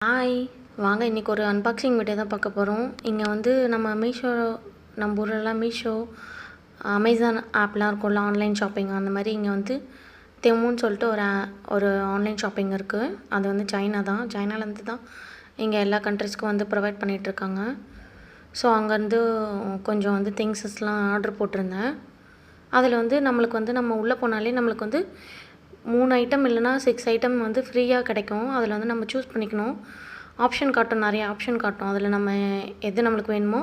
Hi வாங்க இன்றைக்கி ஒரு அன்பாக்சிங் வீடியோ தான் பார்க்க போகிறோம். இங்கே வந்து நம்ம மீஷோ, நம்ம ஊரெல்லாம் மீஷோ, அமேசான் ஆப்லாம் இருக்கும்ல, ஆன்லைன் ஷாப்பிங். அந்த மாதிரி இங்கே வந்து தெம்முன்னு சொல்லிட்டு ஒரு ஆன்லைன் ஷாப்பிங் இருக்குது. அது வந்து சைனா தான். சைனாலேருந்து தான் இங்கே எல்லா கண்ட்ரிஸ்க்கும் வந்து ப்ரொவைட் பண்ணிகிட்ருக்காங்க. ஸோ அங்கேருந்து கொஞ்சம் வந்து திங்ஸஸ்லாம் ஆர்டர் போட்டிருந்தேன். அதில் வந்து நம்மளுக்கு வந்து நம்ம உள்ளே போனாலே நம்மளுக்கு வந்து 3 ஐட்டம் இல்லைனா 6 ஐட்டம் வந்து ஃப்ரீயாக கிடைக்கும். அதில் வந்து நம்ம சூஸ் பண்ணிக்கணும். ஆப்ஷன் காட்டும், நிறைய ஆப்ஷன் காட்டும். அதில் நம்ம எது நம்மளுக்கு வேணுமோ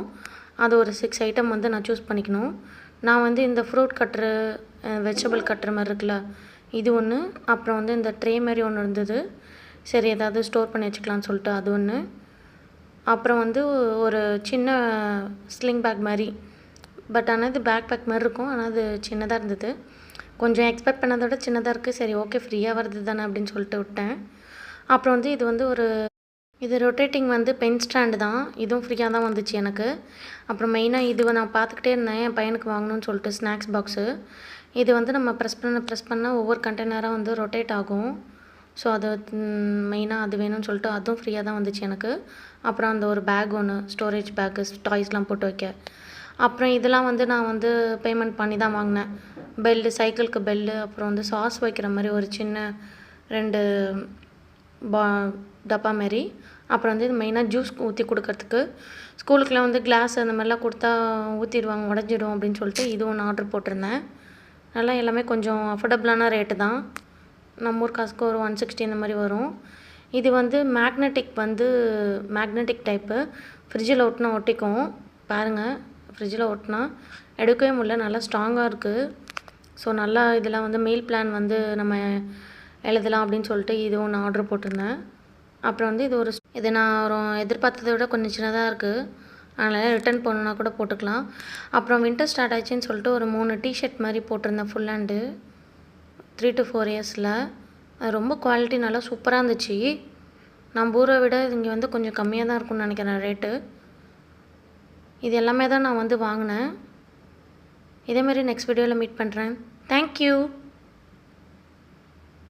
அது ஒரு 6 ஐட்டம் வந்து நான் சூஸ் பண்ணிக்கணும். நான் வந்து இந்த ஃப்ரூட் கட்ரு, வெஜிடபிள் கட்டுற மாதிரி இருக்குல்ல, இது ஒன்று. அப்புறம் வந்து இந்த ட்ரே மாதிரி ஒன்று இருந்தது. சரி, ஏதாவது ஸ்டோர் பண்ணி வச்சுக்கலான்னு சொல்லிட்டு அது ஒன்று. அப்புறம் வந்து ஒரு சின்ன ஸ்லிங் பேக் மாதிரி, பட் ஆனால் இது பேக் பேக் மாதிரி இருக்கும். ஆனால் அது சின்னதாக இருந்தது. கொஞ்சம் எக்ஸ்பெக்ட் பண்ணதை விட சின்னதாக இருக்குது. சரி, ஓகே, ஃப்ரீயாக வருது தானே அப்படின்னு சொல்லிட்டு விட்டேன். அப்புறம் வந்து இது வந்து இது ரொட்டேட்டிங் வந்து பென் ஸ்டாண்டு தான். இதுவும் ஃப்ரீயாக தான் வந்துச்சு எனக்கு. அப்புறம் மெயினாக இது நான் பார்த்துக்கிட்டே இருந்தேன், என் பையனுக்கு வாங்கணும்னு சொல்லிட்டு, ஸ்நாக்ஸ் பாக்ஸு. இது வந்து நம்ம ப்ரெஸ் பண்ணால் ஒவ்வொரு கண்டெய்னராக வந்து ரொட்டேட் ஆகும். ஸோ அது மெயினாக அது வேணும்னு சொல்லிட்டு அதுவும் ஃப்ரீயாக தான் வந்துச்சு எனக்கு. அப்புறம் அந்த ஒரு பேக் ஒன்று, ஸ்டோரேஜ் பேக்கு, டாய்ஸ்லாம் போட்டு வைக்க. அப்புறம் இதெல்லாம் வந்து நான் வந்து பேமெண்ட் பண்ணி தான் வாங்கினேன். பெல்லு, சைக்கிளுக்கு பெல்லு, அப்புறம் வந்து சாஸ் வைக்கிற மாதிரி ஒரு சின்ன 2 டப்பா மாரி. அப்புறம் வந்து இது மெயினாக ஜூஸ் ஊற்றி கொடுக்கறதுக்கு. ஸ்கூலுக்குலாம் வந்து கிளாஸ் அந்த மாதிரிலாம் கொடுத்தா ஊற்றிடுவாங்க, உடஞ்சிடும் அப்படின்னு சொல்லிட்டு இது ஒன்று ஆர்டர் போட்டிருந்தேன். நல்லா எல்லாமே கொஞ்சம் அஃபோர்டபுளான ரேட்டு தான். நம்ம ஊர் காசுக்கு ஒரு 160 இந்த மாதிரி வரும். இது வந்து மேக்னெட்டிக் டைப்பு. ஃப்ரிட்ஜில் ஒட்டினா ஒட்டிக்கும். பாருங்கள், ஃப்ரிட்ஜில் ஒட்டினா எடுக்கவே முடியல, நல்லா ஸ்ட்ராங்காக இருக்குது. ஸோ நல்லா இதெல்லாம் வந்து மீல் பிளான் வந்து நம்ம எழுதலாம் அப்படின்னு சொல்லிட்டு இது ஒன்று ஆர்டர் போட்டிருந்தேன். அப்புறம் வந்து இது நான் எதிர்பார்த்ததை விட கொஞ்சம் சின்னதாக இருக்குது. அதனால் ரிட்டன் பண்ணணுன்னா கூட போட்டுக்கலாம். அப்புறம் வின்டர் ஸ்டார்ட் ஆயிடுச்சுன்னு சொல்லிட்டு ஒரு 3 டிஷர்ட் மாதிரி போட்டிருந்தேன் ஃபுல் ஹேண்டு, 3 to 4 இயர்ஸில். அது ரொம்ப குவாலிட்டி நல்லா சூப்பராக இருந்துச்சு. நம்ம ஊரை விட இங்கே வந்து கொஞ்சம் கம்மியாக தான் இருக்கும்னு நினைக்கிறேன் ரேட்டு. இது எல்லாமே தான் நான் வந்து வாங்கினேன். இதேமாரி நெக்ஸ்ட் வீடியோவில் மீட் பண்ணுறேன். தேங்க்யூ.